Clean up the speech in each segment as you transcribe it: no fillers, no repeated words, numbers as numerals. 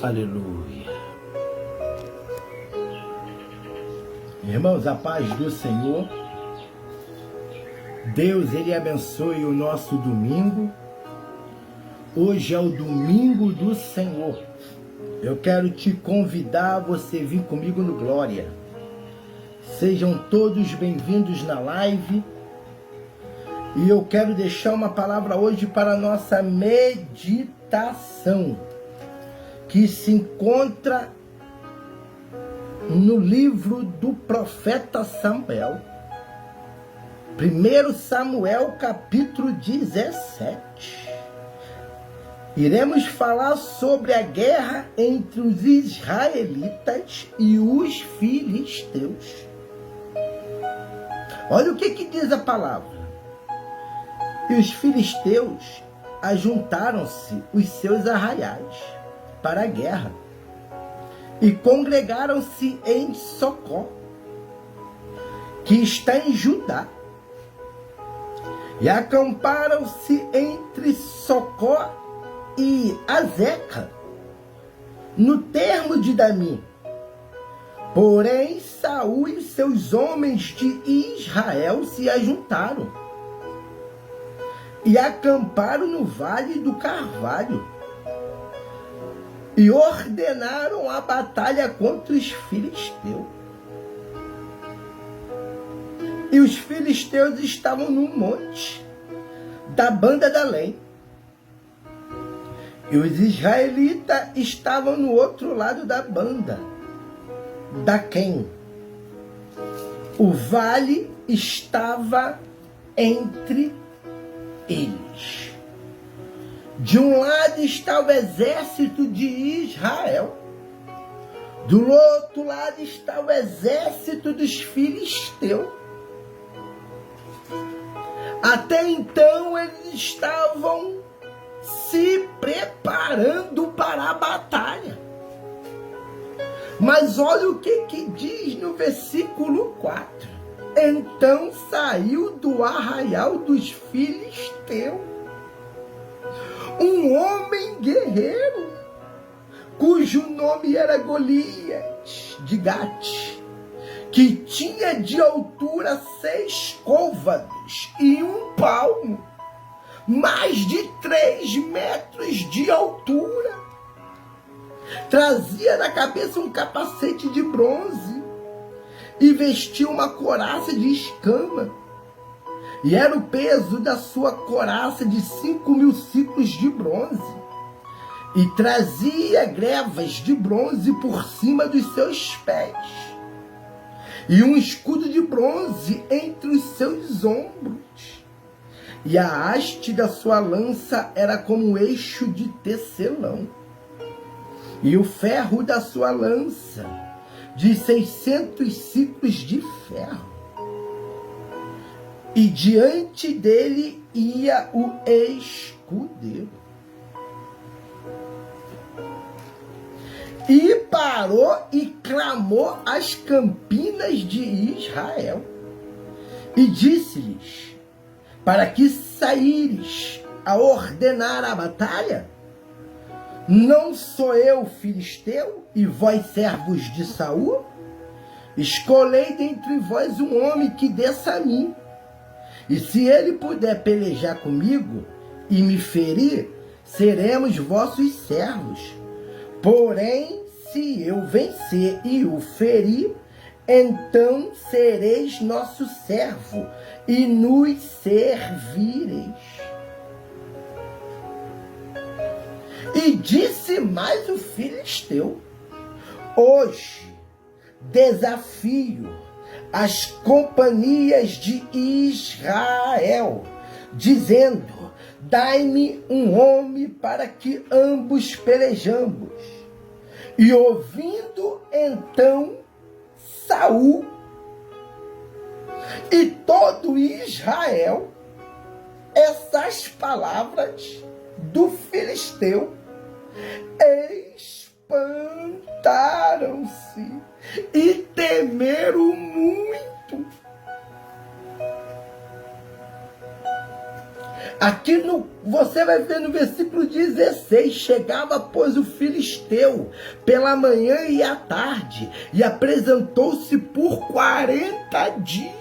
Aleluia. Irmãos, a paz do Senhor. Deus, Ele abençoe o nosso domingo. Hoje é o domingo do Senhor. Eu quero te convidar a você vir comigo no Glória. Sejam todos bem-vindos na live. E eu quero deixar uma palavra hoje para a nossa meditação, que se encontra no livro do profeta Samuel. 1 Samuel, capítulo 17. Iremos falar sobre a guerra entre os israelitas e os filisteus. Olha o que diz a palavra. E os filisteus ajuntaram-se os seus arraiais para a guerra e congregaram-se em Socó, que está em Judá, e acamparam-se entre Socó e Azeca, no termo de Damim. Porém, Saul e seus homens de Israel se ajuntaram e acamparam no Vale do Carvalho e ordenaram a batalha contra os filisteus. E os filisteus estavam no monte da banda da além, e os israelitas estavam no outro lado da banda da Quem. O vale estava entre eles. De um lado está o exército de Israel, do outro lado está o exército dos filisteus. Até então eles estavam se preparando para a batalha. Mas olha o que diz no versículo 4. Então saiu do arraial dos filisteus um homem guerreiro, cujo nome era Golias de Gate, que tinha de altura 6 côvados e 1 palmo, mais de 3 metros de altura. Trazia na cabeça um capacete de bronze e vestia uma couraça de escama. E era o peso da sua couraça de 5.000 ciclos de bronze. E trazia grevas de bronze por cima dos seus pés. E um escudo de bronze entre os seus ombros. E a haste da sua lança era como um eixo de tecelão. E o ferro da sua lança de 600 ciclos de ferro. E diante dele ia o escudeiro. E parou e clamou às campinas de Israel. E disse-lhes: para que saíres a ordenar a batalha? Não sou eu filisteu, e vós servos de Saul? Escolhei dentre vós um homem que desça a mim. E se ele puder pelejar comigo e me ferir, seremos vossos servos. Porém, se eu vencer e o ferir, então sereis nosso servo e nos servireis. E disse mais o filisteu: hoje desafio as companhias de Israel, dizendo: dai-me um homem para que ambos pelejamos. E ouvindo então Saul e todo Israel essas palavras do filisteu, espantaram-se e temeram muito. Você vai ver no versículo 16, chegava, pois, o filisteu pela manhã e à tarde, e apresentou-se por 40 dias.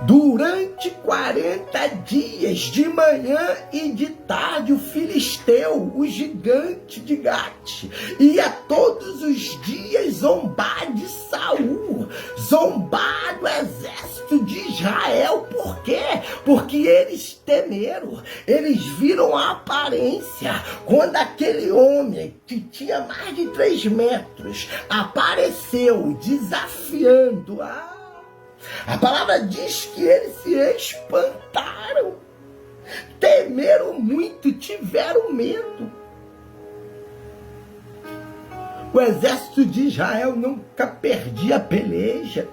Durante 40 dias, de manhã e de tarde, o filisteu, o gigante de Gate, ia todos os dias zombar de Saul, zombar do exército de Israel. Por quê? Porque eles temeram, eles viram a aparência. Quando aquele homem que tinha mais de 3 metros apareceu desafiando a palavra diz que eles se espantaram, temeram muito, tiveram medo. O exército de Israel nunca perdia a peleja,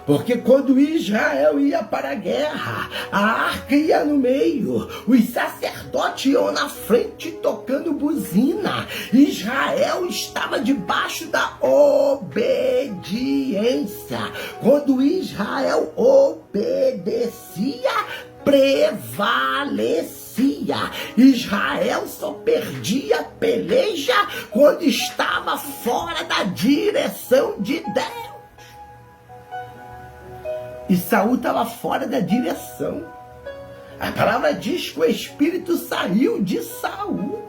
porque quando Israel ia para a guerra, a arca ia no meio, os sacerdotes iam na frente tocando buzina. Israel estava debaixo da obediência. Quando Israel obedecia, prevalecia. Israel só perdia a peleja quando estava fora da direção de Deus. E Saul estava fora da direção. A palavra diz que o espírito saiu de Saul.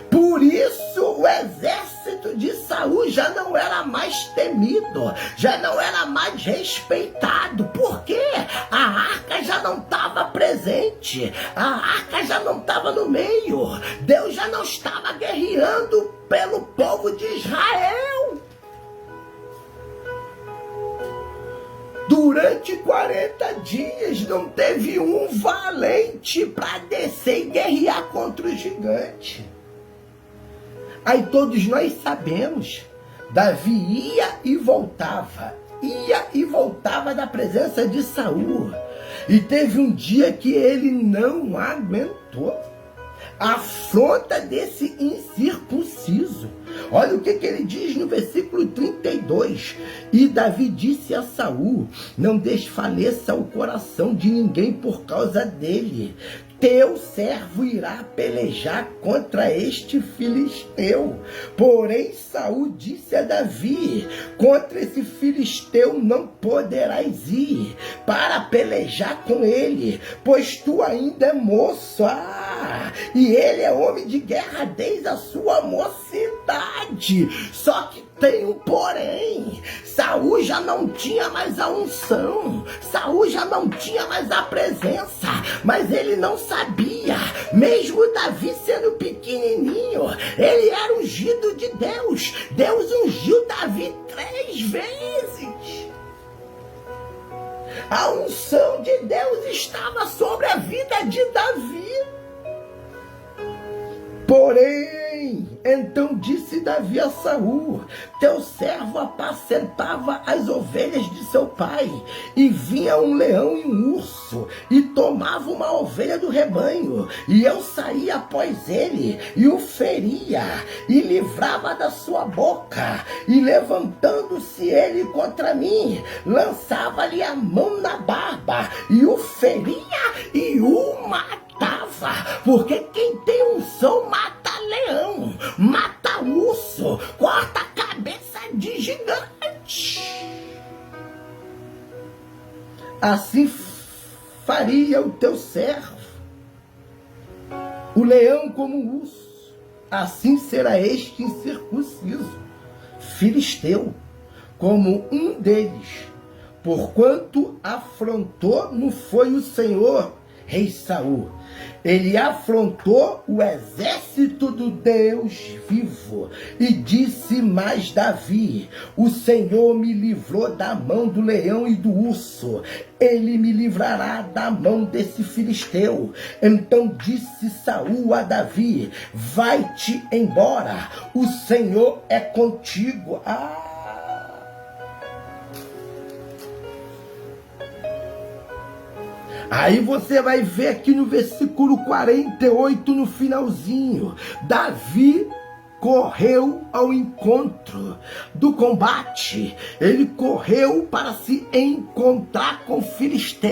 Por isso o exército de Saul já não era mais temido, já não era mais respeitado. Por quê? A arca já não estava presente, a arca já não estava no meio. Deus já não estava guerreando pelo povo de Israel. Durante 40 dias não teve um valente para descer e guerrear contra o gigante. Aí todos nós sabemos, Davi ia e voltava da presença de Saul. E teve um dia que ele não aguentou a afronta desse incircunciso. Olha o que ele diz no versículo 32. E Davi disse a Saul: não desfaleça o coração de ninguém por causa dele. Teu servo irá pelejar contra este filisteu. Porém Saul disse a Davi: contra esse filisteu não poderás ir para pelejar com ele, pois tu ainda é moço. E ele é homem de guerra desde a sua mocidade. Só que tem um porém. Saul já não tinha mais a unção, Saul já não tinha mais a presença, mas ele não sabia, mesmo Davi sendo pequenininho, ele era ungido de Deus. Deus ungiu Davi 3 vezes. A unção de Deus estava sobre a vida de Davi. Porém, então disse Davi a Saul: teu servo apacentava as ovelhas de seu pai, e vinha um leão e um urso, e tomava uma ovelha do rebanho, e eu saía após ele, e o feria, e livrava da sua boca, e levantando-se ele contra mim, lançava-lhe a mão na barba, e o feria, e o matava. Porque quem tem unção mata leão, mata urso, corta a cabeça de gigante. Assim faria o teu servo, o leão como o urso. Assim será este incircunciso filisteu como um deles, porquanto afrontou não foi o Senhor, rei Saul. Ele afrontou o exército do Deus vivo. E disse mais Davi: o Senhor me livrou da mão do leão e do urso, ele me livrará da mão desse filisteu. Então disse Saul a Davi: vai-te embora, o Senhor é contigo. Aí você vai ver aqui no versículo 48, no finalzinho, Davi correu ao encontro do combate. Ele correu para se encontrar com o filisteu.